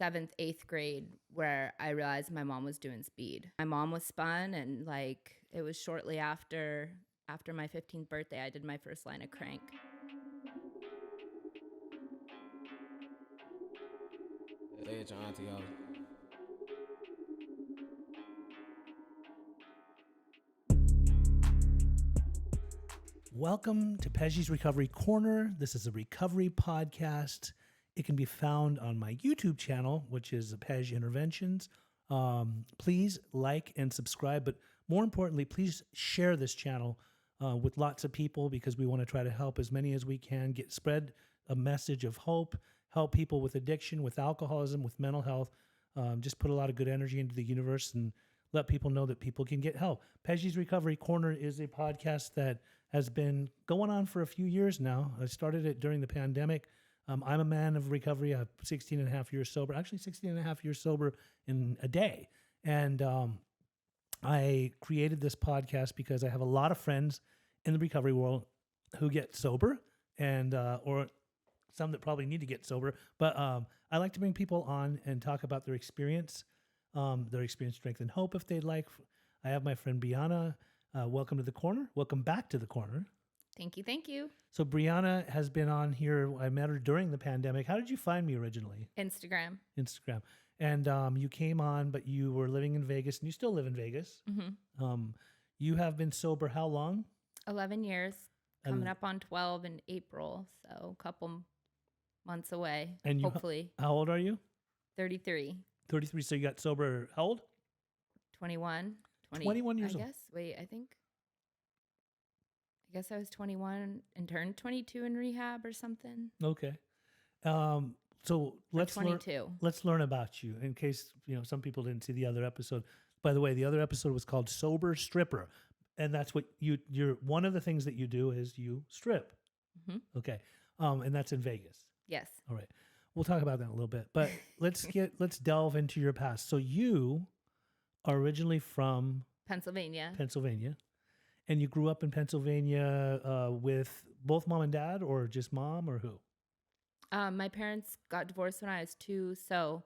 7th, 8th grade where I realized my mom was doing speed. My mom was spun, and like it was shortly after my 15th birthday, I did my first line of crank. Say it, your auntie house. Welcome to Peggy's Recovery Corner. This is a recovery podcast. It can be found on my YouTube channel, which is Peg Interventions. Please like and subscribe, but more importantly, please share this channel with lots of people because we want to try to help as many as we can, spread a message of hope, help people with addiction, with alcoholism, with mental health. Just put a lot of good energy into the universe and let people know that people can get help. Peggy's Recovery Corner is a podcast that has been going on for a few years now. I started it during the pandemic. I'm a man of recovery. I'm 16 and a half years sober, actually 16 and a half years sober in a day. And I created this podcast because I have a lot of friends in the recovery world who get sober and or some that probably need to get sober. But I like to bring people on and talk about their experience, strength, and hope if they'd like. I have my friend Brianna. Welcome to the corner. Welcome back to the corner. Thank you. Thank you. So Brianna has been on here. I met her during the pandemic. How did you find me originally? Instagram. And you came on, but you were living in Vegas, and you still live in Vegas. Mm-hmm. You have been sober how long? 11 years, coming up on 12 in April, so a couple months away, And hopefully. How old are you? 33. 33. So you got sober how old? 21. 21 years I old. guess. Wait, I guess I was 21 and turned 22 in rehab or something. Okay. So let's learn about you in case, some people didn't see the other episode. By the way, the other episode was called Sober Stripper. And that's what you're one of the things that you do is you strip. Mm-hmm. Okay. And that's in Vegas. Yes. All right. We'll talk about that in a little bit, but let's delve into your past. So you are originally from Pennsylvania, and you grew up in Pennsylvania with both mom and dad, or just mom, or who? My parents got divorced when I was 2, so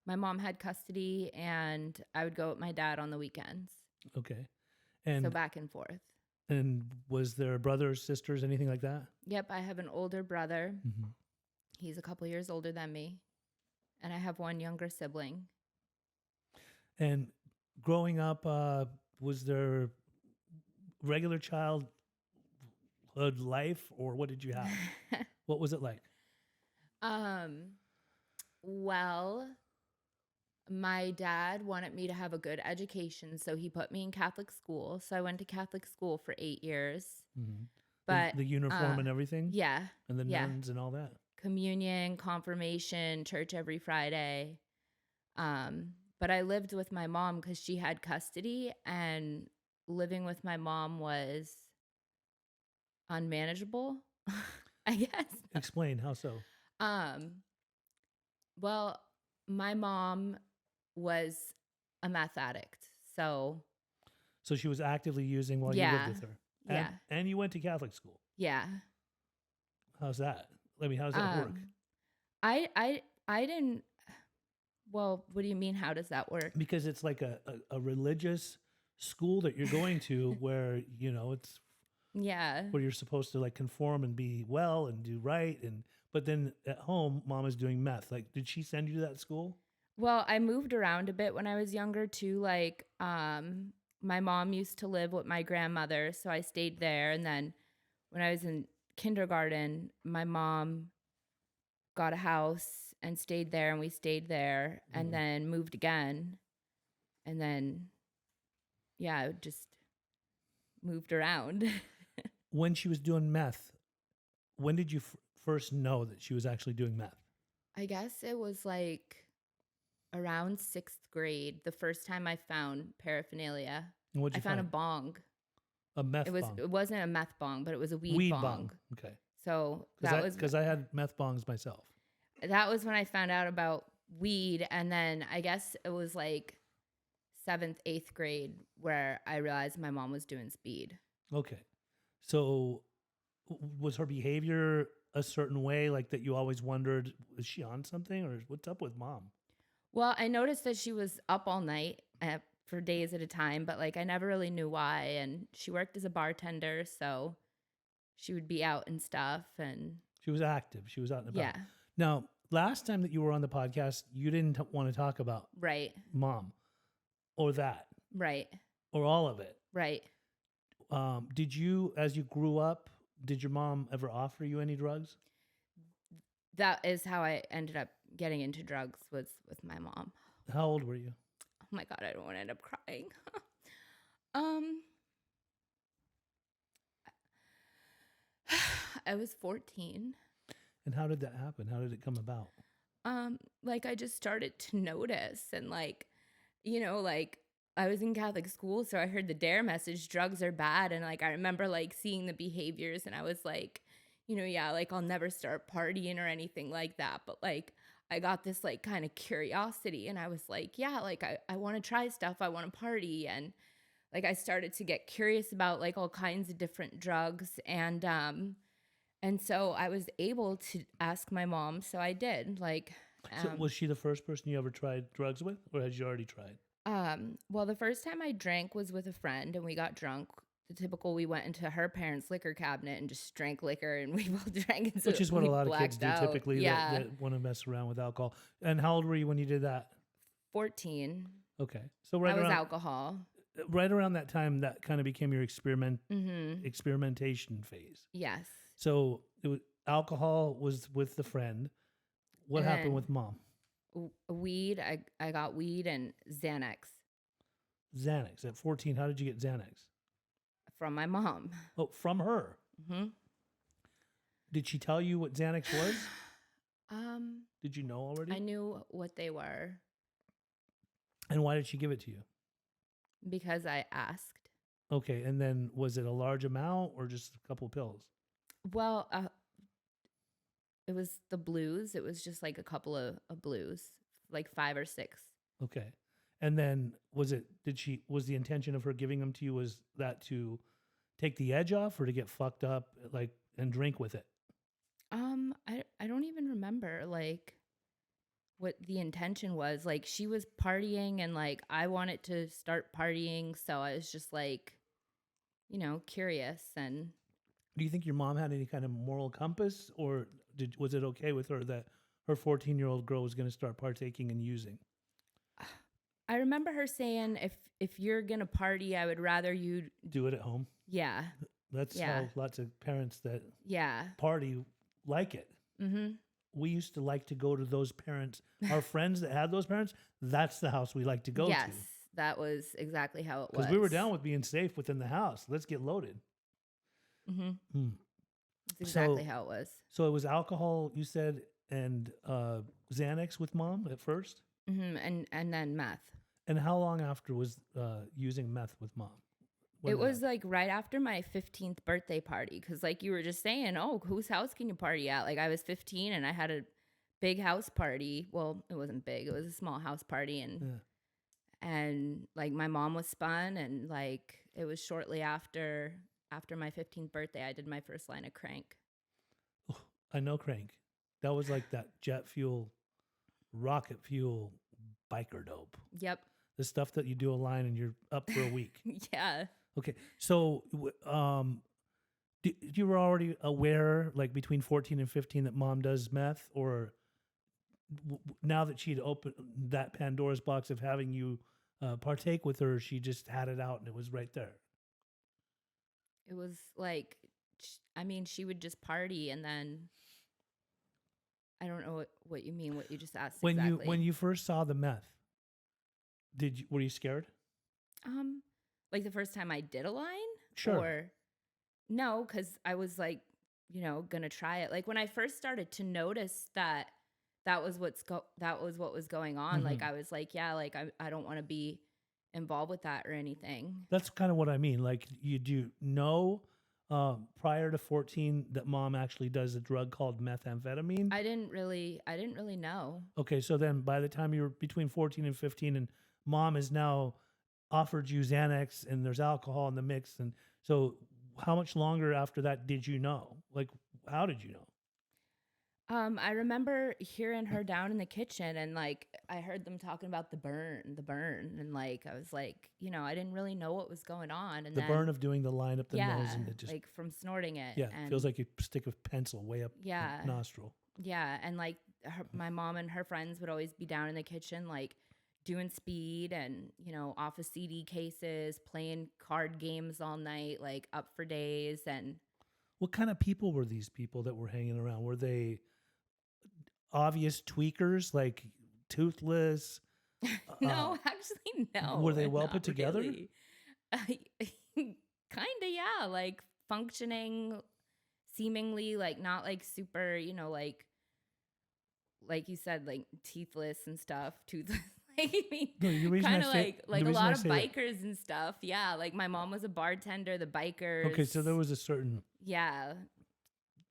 my mom had custody, and I would go with my dad on the weekends. Okay. And so back and forth. And was there brothers, sisters, anything like that? Yep, I have an older brother. Mm-hmm. He's a couple years older than me, and I have one younger sibling. And growing up, was there regular childhood life, or what did you have? What was it like? Well, my dad wanted me to have a good education, so he put me in Catholic school. So I went to Catholic school for 8 years. Mm-hmm. But the uniform and everything? Yeah. And the nuns and all that? Communion, confirmation, church every Friday. But I lived with my mom because she had custody, and living with my mom was unmanageable, I guess. Explain, how so? Well, my mom was a meth addict, so she was actively using while you lived with her. And you went to Catholic school. Yeah. How's that? I mean, how does that work? I didn't. Well, what do you mean? How does that work? Because it's like a religious school that you're going to where, it's where you're supposed to like conform and be well and do right. But then at home, mom is doing meth. Like, did she send you to that school? Well, I moved around a bit when I was younger too. Like, my mom used to live with my grandmother, so I stayed there. And then when I was in kindergarten, my mom got a house and stayed there, and we stayed there, and then moved again. And then, just moved around. When she was doing meth, when did you first know that she was actually doing meth? I guess it was like around 6th grade, the first time I found paraphernalia. What'd you I found find? a bong. A meth bong? It wasn't a meth bong, but it was a weed bong. Okay. So because I had meth bongs myself. That was when I found out about weed, and then I guess it was like 7th, 8th grade where I realized my mom was doing speed. Okay. So was her behavior a certain way, like that you always wondered, is she on something, or what's up with mom? Well, I noticed that she was up all night for days at a time, but like I never really knew why. And she worked as a bartender, so she would be out and stuff. And She was active. She was out and about. yeah, Now, last time that you were on the podcast, you didn't want to talk about right, mom or that right, or all of it. right. Did you, as you grew up, did your mom ever offer you any drugs? That is how I ended up getting into drugs, was with my mom. How old were you? Oh my God, I don't want to end up crying. um, I was 14. And how did that happen? How did it come about? Like I just started to notice and like, like I was in Catholic school, so I heard the DARE message, drugs are bad. And like I remember like seeing the behaviors and I was like, yeah, like I'll never start partying or anything like that. But like I got this like kind of curiosity and I was like, yeah, like I want to try stuff. I want to party. And like I started to get curious about like all kinds of different drugs. And so I was able to ask my mom. So I did. Like, So was she the first person you ever tried drugs with, or had you already tried? well, the first time I drank was with a friend and we got drunk. The typical, we went into her parents' liquor cabinet and just drank liquor and we both drank. And so Which is what we a lot of kids blacked do out. typically Yeah. that want to mess around with alcohol. And how old were you when you did that? 14. Okay. So I was alcohol. right around that time, that kind of became your Mm-hmm. experimentation phase. Yes. So alcohol was with the friend. What And happened then with mom? Weed. I got weed and Xanax Xanax. At 14, how did you get Xanax? from my mom. Oh, from her. Mm-hmm. Did she tell you what Xanax was? Um, Did you know already? I knew what they were And why did she give it to you? because I asked. Okay, and then was it a large amount or just a couple pills? Well, it was the blues. It was just like a couple of blues, like 5 or 6. Okay. And then was the intention of her giving them to you was that to take the edge off or to get fucked up like and drink with it? I don't even remember like what the intention was. Like she was partying and like I wanted to start partying, so I was just like, curious. And Do you think your mom had any kind of moral compass, or was it okay with her that her 14-year-old girl was going to start partaking and using? I remember her saying, if you're gonna party, I would rather you. Do it at home. Yeah. That's Yeah. how lots of parents that Yeah. party like it. Mm-hmm. We used to like to go to those parents. Our friends that had those parents, that's the house we like to go Yes, to. that was exactly how it was. Because we were down with being safe within the house. Let's get loaded. Mm-hmm. Hmm. That's exactly So- how it was. So it was alcohol, you said, and Xanax with mom at first? Mm-hmm. And then meth. And how long after was using meth with mom? When It did was that- like right after my 15th birthday party. Cause like you were just saying, oh, whose house can you party at? Like I was 15 and I had a big house party. Well, it wasn't big. It was a small house party. And like my mom was spun. And like it was shortly after my 15th birthday, I did my first line of crank. Oh, I know crank. That was like that jet fuel, rocket fuel, biker dope. Yep. The stuff that you do a line and you're up for a week. Yeah. Okay. So you were already aware, like between 14 and 15, that mom does meth, or now that she'd opened that Pandora's box of having you partake with her, she just had it out and it was right there? It was like, I mean, she would just party and then I don't know what you mean, what you just asked exactly. When you first saw the meth, were you scared? Like the first time I did a line? Sure. Or no, because I was like, gonna try it. Like when I first started to notice that was what was going on. Like I was like, yeah, like I don't want to be involved with that or anything. That's kind of what I mean. Like, you do know prior to 14 that mom actually does a drug called methamphetamine? I didn't really know. Okay, so then by the time you were between 14 and 15 and mom has now offered you Xanax and there's alcohol in the mix, and so how much longer after that did you know? Like, how did you know? I remember hearing her down in the kitchen and like I heard them talking about the burn, and like I was like, I didn't really know what was going on, and The then burn of doing the line up the nose, yeah, and it just like from snorting it, yeah feels and like you stick a pencil way up the yeah, nostril. yeah, and like my mom and her friends would always be down in the kitchen like doing speed and off of CD cases, playing card games all night, like up for days, and What kind of people were these people that were hanging around? Were they obvious tweakers, like toothless? no, actually, Were no, they well not put together? really. Kind of, yeah, like functioning, seemingly like not like super, like you said, like teethless and stuff, toothless. Like, I mean, No, the reason I kind of say like the a reason I lot of say that. bikers and stuff. Yeah, like my mom was a bartender. The Okay, bikers. so there was a certain Yeah.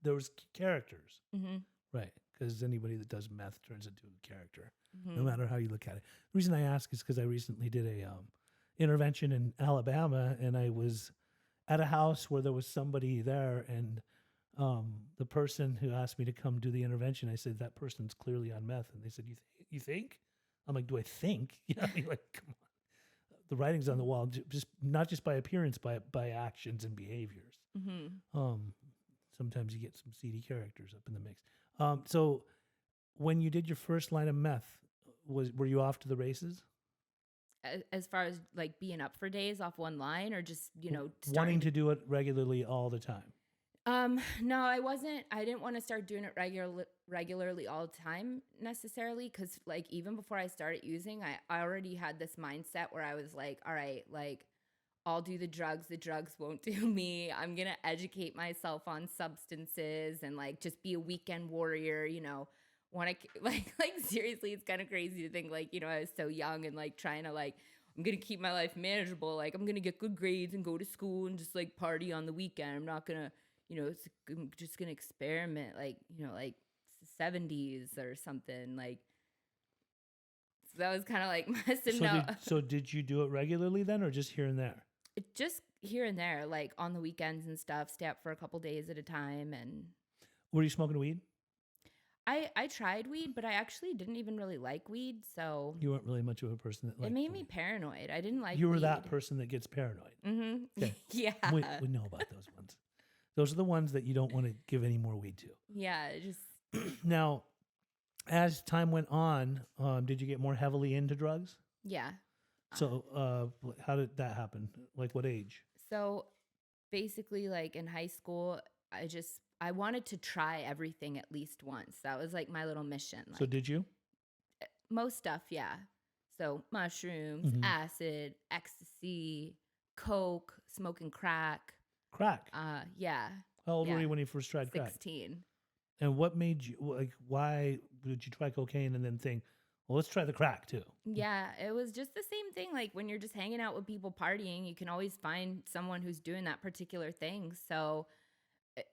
there was characters, Mm-hmm. right? Because anybody that does meth turns into a character, no Mm-hmm. matter how you look at it. The reason I ask is because I recently did a intervention in Alabama, and I was at a house where there was somebody there, and the person who asked me to come do the intervention, I said that person's clearly on meth, and they said, You think?" I'm like, "Do I think?" You're like, come on. The writing's on the wall, just not just by appearance, by actions and behaviors. Mm-hmm. Sometimes you get some seedy characters up in the mix. So when you did your first line of meth, were you off to the races? As far as like being up for days off one line, or just Wanting starting to do it regularly all the time. No, I wasn't. I didn't want to start doing it regularly all the time necessarily, because like even before I started using, I already had this mindset where I was like, all right, like I'll do the drugs. The drugs won't do me. I'm gonna educate myself on substances and like just be a weekend warrior. Want to like seriously, it's kind of crazy to think like I was so young and like trying to like I'm gonna keep my life manageable. Like I'm gonna get good grades and go to school and just like party on the weekend. I'm not gonna I'm just gonna experiment like 70s or something. Like so that was kind of like messing up. So did you do it regularly then, or just here and there? Just here and there, like on the weekends and stuff, stay up for a couple days at a time. And Were you smoking weed? I tried weed, but I actually didn't even really like weed, so You weren't really much of a person that it liked made the me weed. paranoid. I didn't like You were weed. that person that gets paranoid. Mm-hmm. Okay. Yeah. We know about those ones. Those are the ones that you don't want to give any more weed to. Yeah, just Now, as time went on, did you get more heavily into drugs? yeah. So, how did that happen? Like, what age? So basically, like in high school, I wanted to try everything at least once. That was like my little mission. Like So, did you? most stuff, yeah. So mushrooms, Mhm. acid, ecstasy, coke, smoking crack. Crack. Yeah, How old were yeah. you when you first tried crack? 16. And what made you like? Why did you try cocaine and then think, well, let's try the crack too? Yeah, it was just the same thing. Like when you're just hanging out with people partying, you can always find someone who's doing that particular thing. So,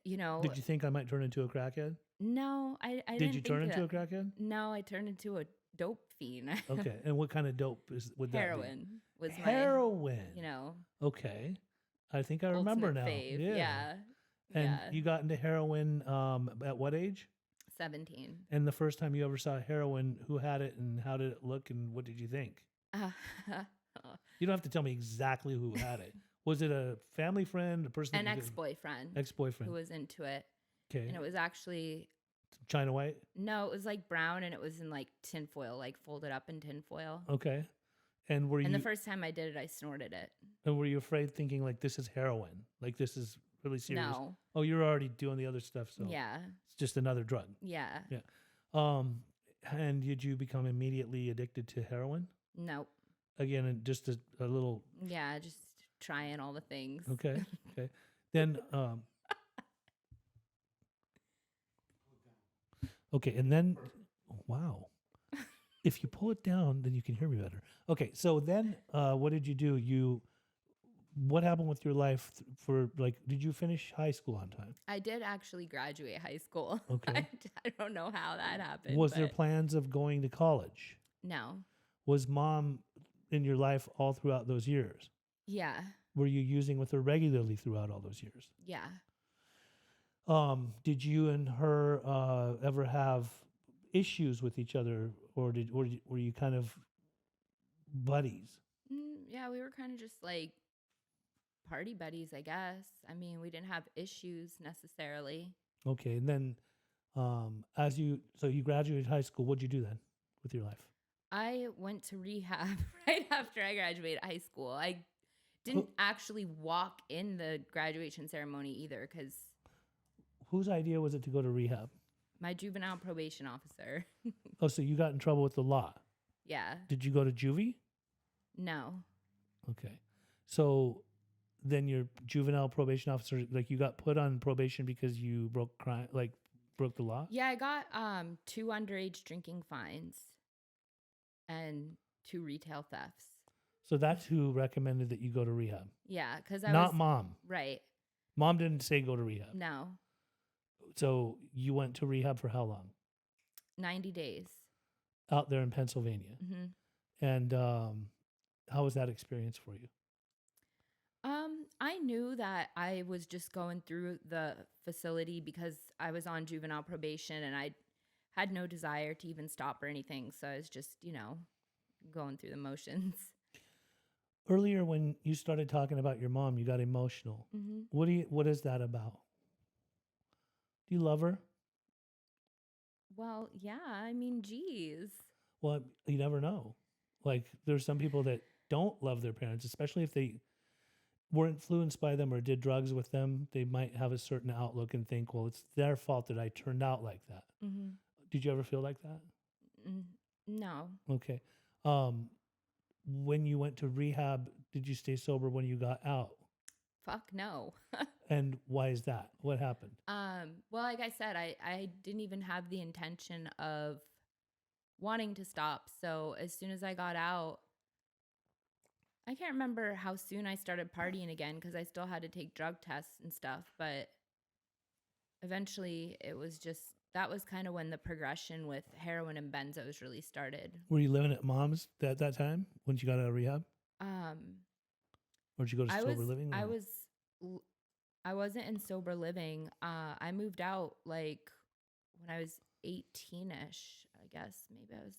Did you think I might turn into a crackhead? no, I Did didn't you think turn into a that. crackhead? No, I turned into a dope fiend. Okay. And what kind of dope would that be? Heroin was Heroin. my, Okay. I think I remember ultimate now. fave. Yeah. Yeah. And Yeah. you got into heroin at what age? 17. And the first time you ever saw heroin, who had it and how did it look and what did you think? Uh, You don't have to tell me exactly who had it. Was it a family friend, a person? An that you ex-boyfriend Ex-boyfriend. who was into it. Okay. And it was actually, China White. no, it was like brown and it was in like tinfoil, like folded up in tinfoil. Okay. And were And you the first time I did it, I snorted it. afraid thinking like this is heroin? Like this is really serious? No. Oh, you're already doing the other stuff, so Yeah. it's just another drug. Yeah. Yeah. And did you become immediately addicted to heroin? Nope. Again, and just a little. Yeah, just trying all the things. Okay. Okay. Then. Okay, and then. Wow. If you pull it down, then you can hear me better. Okay, so then, what did you do? What happened with your life for like? Did you finish high school on time? I did actually graduate high school. Okay. I don't know how that happened. Was there but plans of going to college? no. Was mom in your life all throughout those years? Yeah. Were you using with her regularly throughout all those years? Yeah. Did you and her ever have issues with each other, or were you kind of buddies? Yeah, we were kind of just like party buddies, I guess. I mean, we didn't have issues necessarily. Okay, and then so you graduated high school. What'd you do then with your life? I went to rehab right after I graduated high school. I didn't actually walk in the graduation ceremony either because Whose idea was it to go to rehab? my juvenile probation officer. Oh, so you got in trouble with the law. Yeah. Did you go to juvie? No. Okay. So then your juvenile probation officer, like you got put on probation because you broke broke the law? Yeah, I got 2 underage drinking fines and 2 retail thefts. So that's who recommended that you go to rehab. Yeah, because I Not was mom. right. Mom didn't say go to rehab. No. So you went to rehab for how long? 90 days. Out there in Pennsylvania. Mm-hmm. And how was that experience for you? I knew that I was just going through the facility because I was on juvenile probation and I had no desire to even stop or anything. So I was just, going through the motions. Earlier, when you started talking about your mom, you got emotional. Mm-hmm. What is that about? Do you love her? Well, yeah, I mean, geez. Well, you never know. Like, there's some people that don't love their parents, especially if they were influenced by them or did drugs with them. They might have a certain outlook and think, well, it's their fault that I turned out like that. Mm-hmm. Did you ever feel like that? No. Okay. When you went to rehab, did you stay sober when you got out? Fuck no. And why is that? What happened? Well, like I said, I didn't even have the intention of wanting to stop. So as soon as I got out, I can't remember how soon I started partying again because I still had to take drug tests and stuff. But eventually it was just, that was kind of when the progression with heroin and benzos really started. Were you living at mom's at that time when you got out of rehab? Or did you go to sober living? I wasn't in sober living. I moved out like when I was 18-ish, I guess. Maybe I don't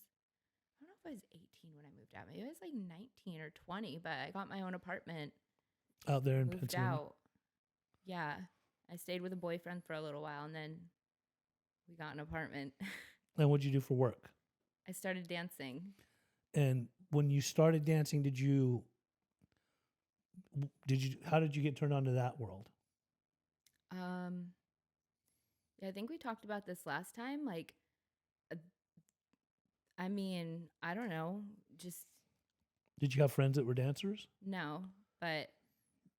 know if I was 18 when I moved out. Maybe I was like 19 or 20, but I got my own apartment. Out there in moved Pennsylvania? out. Yeah. I stayed with a boyfriend for a little while and then we got an apartment. And what'd you do for work? I started dancing. And when you started dancing, how did you get turned on to that world? Yeah, I think we talked about this last time. Like, I mean, I don't know. Just Did you have friends that were dancers? no, but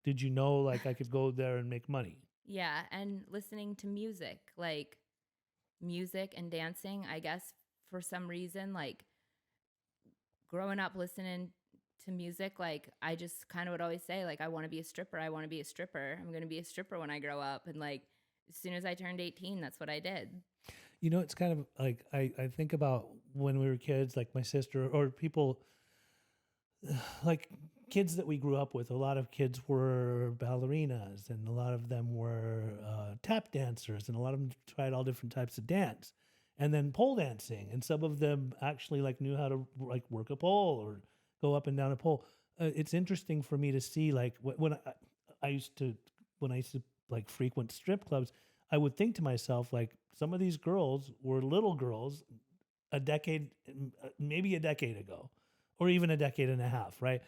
Did you know like I could go there and make money? yeah, and listening to music, like music and dancing, I guess for some reason, like growing up listening to music, like I just kind of would always say, like, I want to be a stripper. I want to be a stripper. I'm going to be a stripper when I grow up. And like, as soon as I turned 18, that's what I did. You know, it's kind of like I think about when we were kids, like my sister or people, like kids that we grew up with. A lot of kids were ballerinas, and a lot of them were tap dancers, and a lot of them tried all different types of dance, and then pole dancing. And some of them actually like knew how to like work a pole or go up and down a pole. It's interesting for me to see like when I used to like frequent strip clubs, I would think to myself like some of these girls were little girls maybe a decade ago, or even a decade and a half, right?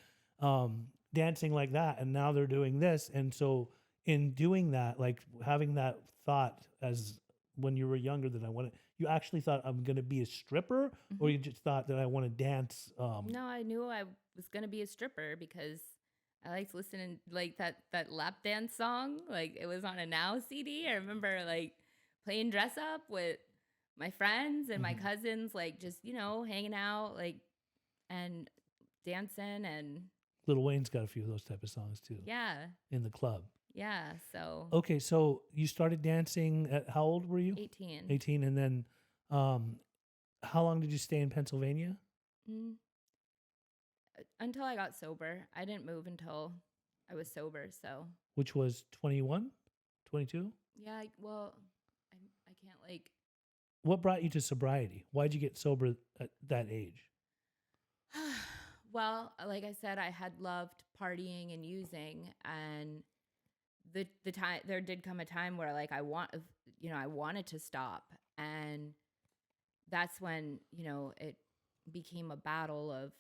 Dancing like that, and now they're doing this. And so in doing that, like having that thought as when you were younger that you actually thought I'm going to be a stripper, or you just thought that I want to dance? No, I knew I was going to be a stripper because I liked listening like that lap dance song. Like it was on a Now CD. I remember like playing dress up with my friends and my cousins, like just, hanging out like and dancing. And Lil Wayne's got a few of those type of songs too. yeah. In the club. Yeah. So Okay, so you started dancing at how old were you? 18. 18, and then how long did you stay in Pennsylvania? Until I got sober. I didn't move until I was sober. So Which was 21, 22? Yeah, well, I can't like. What brought you to sobriety? Why'd you get sober at that age? Well, like I said, I had loved partying and using, and the time there did come a time where like I wanted to stop, and that's when it became a battle of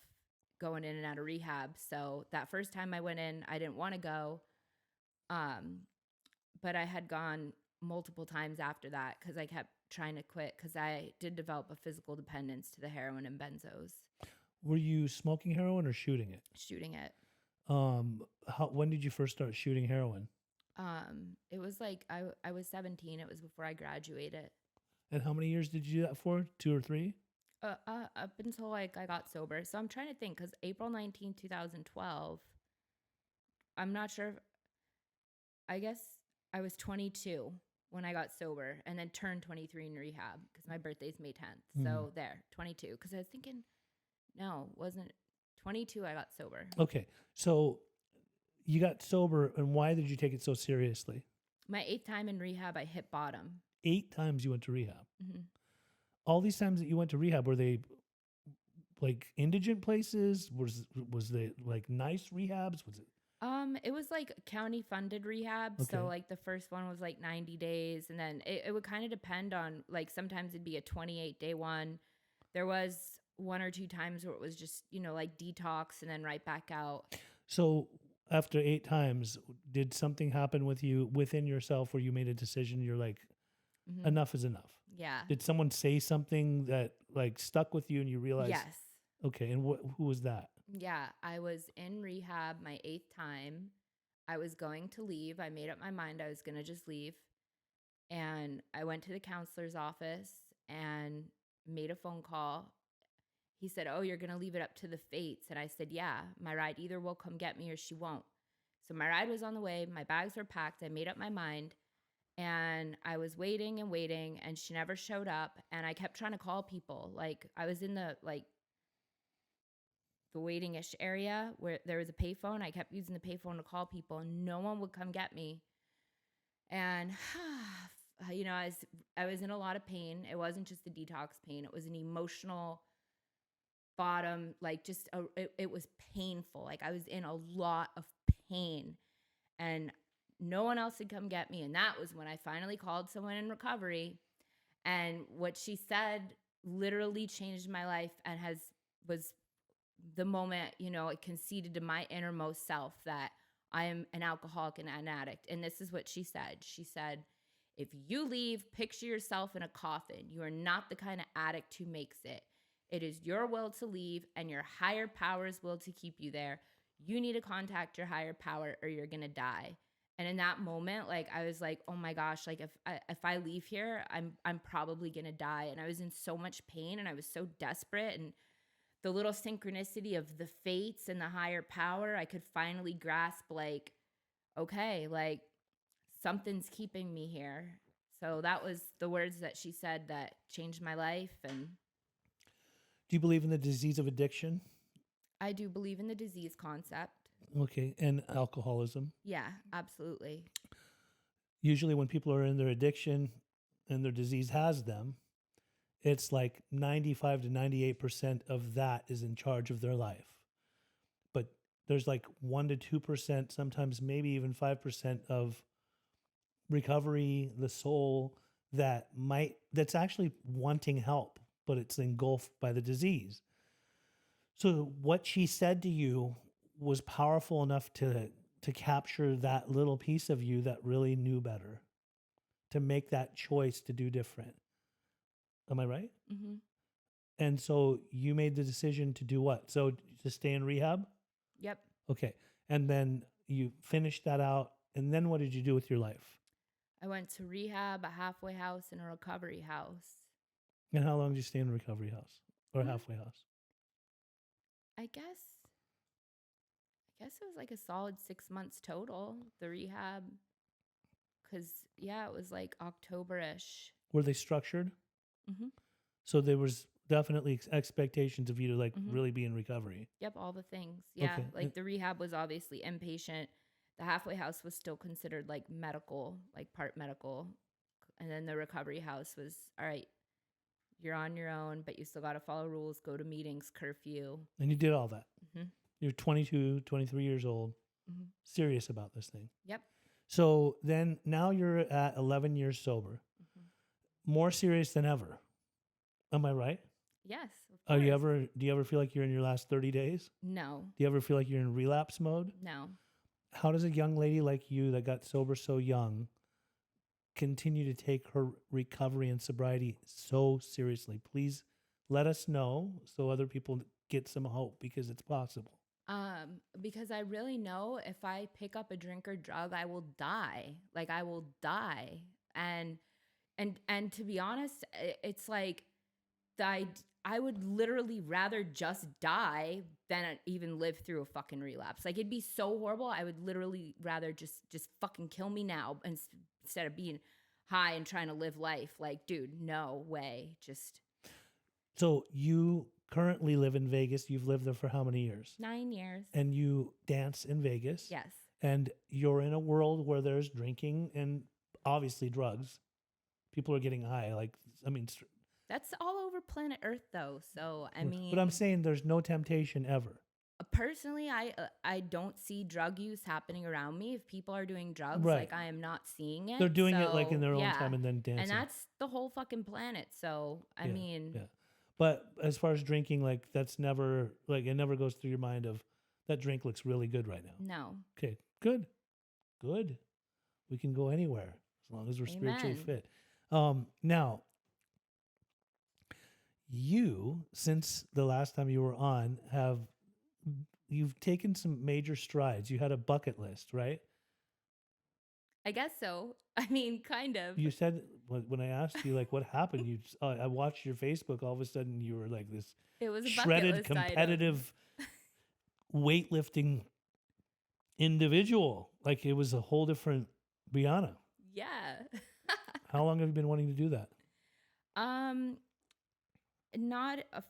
going in and out of rehab. So that first time I went in, I didn't want to go, um, but I had gone multiple times after that because I kept trying to quit because I did develop a physical dependence to the heroin and benzos, Were you smoking heroin or shooting it? shooting it. When did you first start shooting heroin? It was like I was 17. It was before I graduated. And how many years did you do that for? 2 or 3? Up until like I got sober. So I'm trying to think because April 2012. I'm not sure. I guess I was 22 when I got sober and then turned 23 in rehab because my birthday's May 10th. So there, 22. Because I was thinking, no, wasn't 22 I got sober. Okay. So you got sober, and why did you take it so seriously? My 8th time in rehab, I hit bottom. 8 times you went to rehab. Mm-hmm. All these times that you went to rehab, were they like indigent places? Was they like nice rehabs? Was it? It was like county funded rehab. Okay. So like the first one was like 90 days, and then it would kind of depend on, like, sometimes it'd be a 28-day one. There was 1 or 2 times where it was just, like detox and then right back out. So after 8 times, did something happen with you within yourself where you made a decision? You're like, Mm-hmm. enough is enough. Yeah. Did someone say something that like stuck with you and you realized? Yes. Okay. And who was that? Yeah. I was in rehab my 8th time. I was going to leave. I made up my mind I was going to just leave. And I went to the counselor's office and made a phone call. He said, "Oh, you're going to leave it up to the fates." And I said, "Yeah, my ride either will come get me or she won't." So my ride was on the way. My bags were packed. I made up my mind. And I was waiting and waiting, and she never showed up. And I kept trying to call people. Like, I was in the waiting-ish area where there was a payphone. I kept using the payphone to call people, and no one would come get me. And I was in a lot of pain. It wasn't just the detox pain. It was an emotional bottom, like it was painful. Like, I was in a lot of pain, and no one else had come get me. And that was when I finally called someone in recovery. And what she said literally changed my life and was the moment, it conceded to my innermost self that I am an alcoholic and an addict. And this is what she said. She said, "If you leave, picture yourself in a coffin. You are not the kind of addict who makes it. It is your will to leave and your higher power's will to keep you there. You need to contact your higher power or you're going to die." And in that moment, like, I was like, "Oh my gosh, like if I leave here, I'm probably going to die." And I was in so much pain and I was so desperate, and the little synchronicity of the fates and the higher power, I could finally grasp, like, okay, like, something's keeping me here. So that was the words that she said that changed my life. And Do you believe in the disease of addiction? I do believe in the disease concept. Okay. And alcoholism? Yeah, absolutely. Usually when people are in their addiction and their disease has them, it's like 95 to 98% of that is in charge of their life. But there's like 1 to 2%, sometimes maybe even 5% of recovery, the soul that's actually wanting help, but it's engulfed by the disease. So what she said to you was powerful enough to capture that little piece of you that really knew better, to make that choice to do different. Am I right? Mm-hmm. And so you made the decision to do what? So to stay in rehab? Yep. Okay. And then you finished that out. And then what did you do with your life? I went to rehab, a halfway house, and a recovery house. And how long did you stay in a recovery house or halfway house? I guess it was like a solid 6 months total, the rehab. Because, yeah, it was like October-ish. Were they structured? Mm-hmm. So there was definitely expectations of you to like Mm-hmm. really be in recovery. Yep, all the things. Yeah, Okay. like the rehab was obviously inpatient. the halfway house was still considered like medical, like part medical. And then the recovery house was, all right, you're on your own, but you still got to follow rules, go to meetings, curfew. And you did all that. Mm-hmm. You're 22, 23 years old, serious about this thing. Yep. So then now you're at 11 years sober, more serious than ever. Am I right? Yes. Do you ever feel like you're in your last 30 days? No. Do you ever feel like you're in relapse mode? No. How does a young lady like you that got sober so young continue to take her recovery and sobriety so seriously? Please let us know so other people get some hope, because it's possible. Because I really know if I pick up a drink or drug, I will die. Like I will die. And to be honest, it's like I would literally rather just die than even live through a fucking relapse. Like it'd be so horrible. I would literally rather just fucking kill me now instead of being high and trying to live life. Like, dude, no way. Just. So you currently live in Vegas. You've lived there for how many years? 9 years. And you dance in Vegas. Yes. And you're in a world where there's drinking and obviously drugs. People are getting high. That's all over planet Earth, though. So, I mean. But I'm saying there's no temptation ever. Personally, I don't see drug use happening around me. If people are doing drugs, right. like I am not seeing it. They're doing it like in their own time and then dancing. And that's the whole fucking planet. So, I mean. Yeah. But as far as drinking, like that's never, like it never goes through your mind of that drink looks really good right now. No. Okay, good. We can go anywhere as long as we're spiritually fit. Now, you, since the last time you were on, you've taken some major strides. You had a bucket list, right? I guess so. I mean, kind of. You said when I asked you like what happened, I watched your Facebook. All of a sudden, you were like this. It was a shredded, competitive, weightlifting individual. Like it was a whole different Brianna. Yeah. How long have you been wanting to do that? Not a.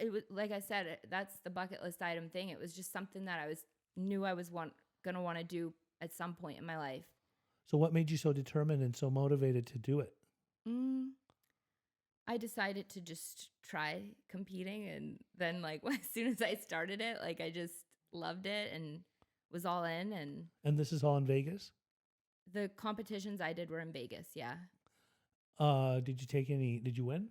It was like I said. That's the bucket list item thing. It was just something that I knew I was gonna want to do at some point in my life. So what made you so determined and so motivated to do it? I decided to just try competing. And then like as soon as I started it, like I just loved it and was all in. And this is all in Vegas? The competitions I did were in Vegas, yeah. Did you win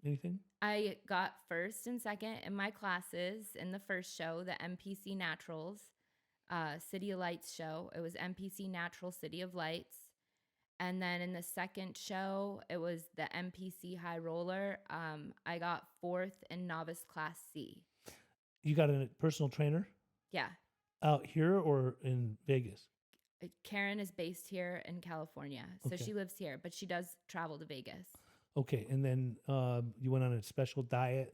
anything? I got first and second in my classes in the first show, the MPC Naturals. City of Lights show. It was MPC Natural City of Lights. And then in the second show, it was the MPC High Roller. I got fourth in Novice Class C. You got a personal trainer? Yeah. Out here or in Vegas? Karen is based here in California. So she lives here, but she does travel to Vegas. Okay. And then you went on a special diet?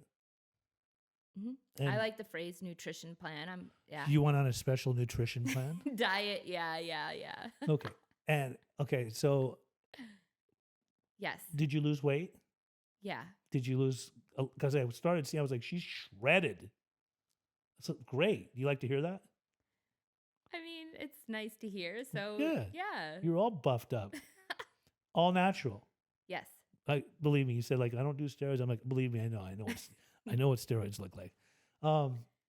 I like the phrase nutrition plan. You went on a special nutrition plan? Diet, yeah. Okay. And so yes. Did you lose weight? Yeah. Did you lose? Because I started seeing, I was like, she's shredded. That's great. Do you like to hear that? I mean, it's nice to hear. So yeah. You're all buffed up, all natural. Yes. Believe me, you said like I don't do steroids. I'm like, believe me, I know I know what steroids look like.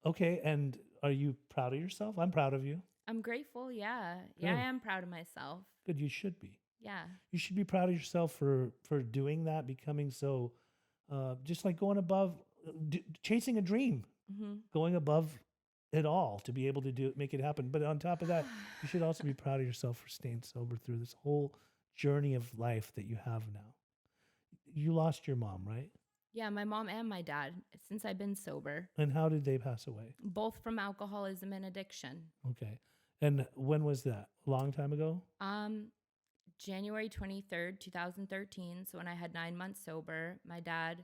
Okay, and are you proud of yourself? I'm proud of you. I'm grateful, yeah. Good. Yeah, I am proud of myself. Good, you should be. Yeah. You should be proud of yourself for doing that, becoming so, just like going above, chasing a dream, going above it all to be able to make it happen. But on top of that, you should also be proud of yourself for staying sober through this whole journey of life that you have now. You lost your mom, right? Yeah, my mom and my dad, since I've been sober. And how did they pass away? Both from alcoholism and addiction. Okay. And when was that? A long time ago? January 23rd, 2013. So when I had 9 months sober, my dad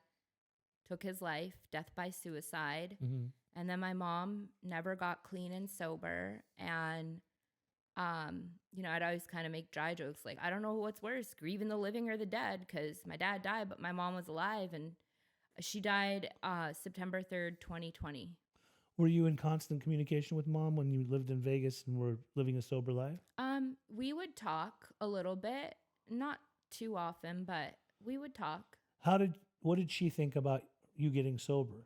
took his life, death by suicide. Mm-hmm. And then my mom never got clean and sober. And, I'd always kind of make dry jokes like, I don't know what's worse, grieving the living or the dead, because my dad died, but my mom was alive. And she died September 3rd, 2020. Were you in constant communication with mom when you lived in Vegas and were living a sober life? We would talk a little bit, not too often, but we would talk. What did she think about you getting sober?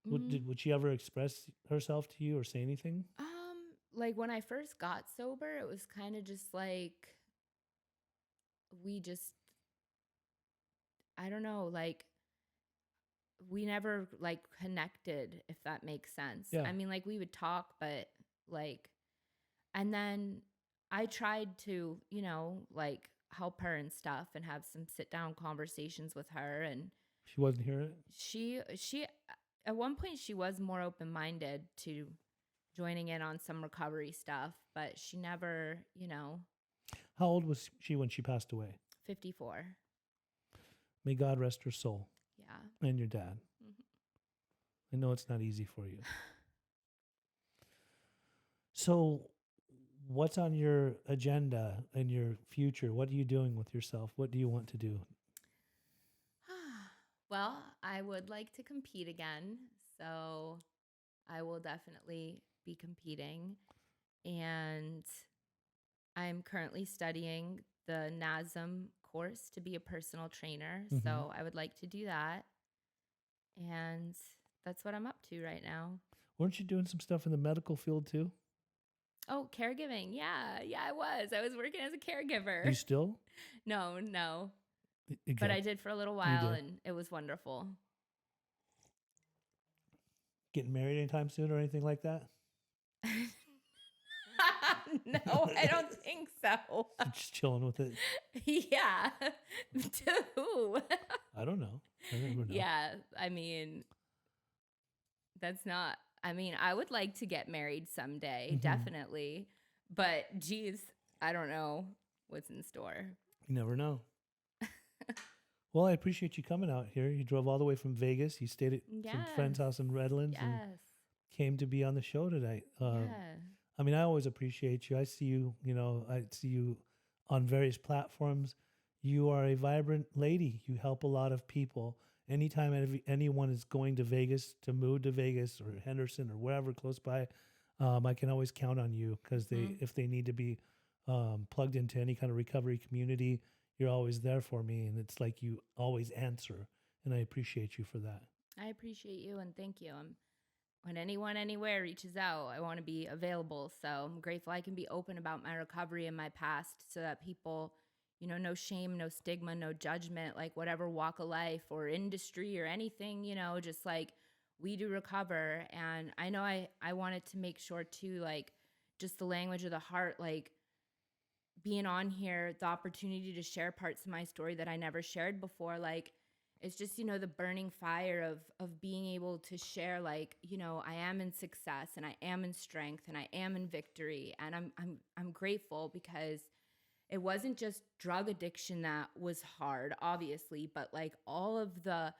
Mm, Would she ever express herself to you or say anything? like when I first got sober, it was kind of just like we just, I don't know, like we never like connected, if that makes sense. Yeah. I mean, like we would talk, but like, and then I tried to, like help her and stuff and have some sit down conversations with her. And She wasn't hearing it? she, at one point, she was more open minded to joining in on some recovery stuff, but she never, How old was she when she passed away? 54. May God rest her soul Yeah. and your dad. Mhm. I know it's not easy for you. So, what's on your agenda and your future? What are you doing with yourself? What do you want to do? Well, I would like to compete again. So I will definitely be competing. And I'm currently studying the NASM course to be a personal trainer. Mhm. So I would like to do that. And that's what I'm up to right now. Weren't you doing some stuff in the medical field too? Oh, caregiving. Yeah. Yeah, I was. I was working as a You caregiver. still? No. But Exactly. I did for a little You while did. and it was wonderful. Getting married anytime soon or anything like that? No, I don't think so. Just chilling with it. Yeah. To who? I don't know. I never know. Yeah. I mean, I would like to get married someday, Mhm. definitely. But geez, I don't know what's in store. You never know. Well, I appreciate you coming out here. You drove all the way from Vegas. You stayed at some friend's Yes. house in Redlands and Yes. came to be on the show tonight. Yeah. I mean, I always appreciate you. I see you, I see you on various platforms. You are a vibrant lady. You help a lot of people. Anytime anyone is going to Vegas, to move to Vegas or Henderson or wherever close by, I can always count on you because if they need to be plugged into any kind of recovery community, you're always there for me. And it's like you always answer. And I appreciate you for that. I appreciate you and thank you. When anyone anywhere reaches out, I want to be available. So I'm grateful I can be open about my recovery and my past so that people, no shame, no stigma, no judgment, like whatever walk of life or industry or anything, just like we do recover. And I know I wanted to make sure too, like just the language of the heart, like being on here, the opportunity to share parts of my story that I never shared before, like it's just the burning fire of being able to share, like I am in success and I am in strength and I am in victory, and I'm grateful because it wasn't just drug addiction that was hard, obviously, but like all of the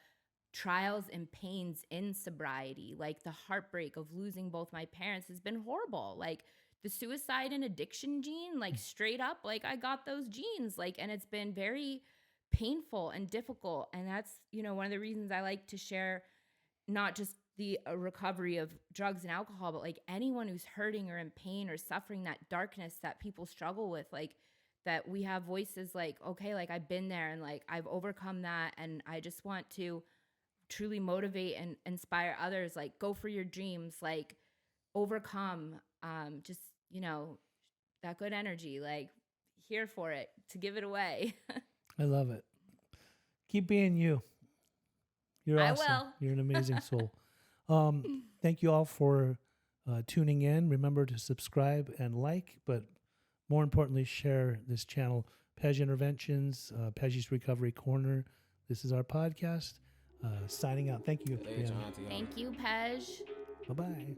trials and pains in sobriety, like the heartbreak of losing both my parents has been horrible. Like the suicide and addiction gene, like straight up, like I got those genes, like, and it's been very painful and difficult. And that's, one of the reasons I like to share not just the recovery of drugs and alcohol, but like anyone who's hurting or in pain or suffering that darkness that people struggle with, like that we have voices like, okay, like I've been there and like I've overcome that. And I just want to truly motivate and inspire others, like go for your dreams, like overcome, just, that good energy, like here for it, to give it away. I love it. Keep being you. You're I awesome. will. You're an amazing soul. Thank you all for tuning in. Remember to subscribe and like, but more importantly, share this channel. Pej Interventions, Pej's Recovery Corner. This is our podcast. Signing out. Thank you. Hey, Brianna. Auntie, Thank you, Pej. Bye-bye.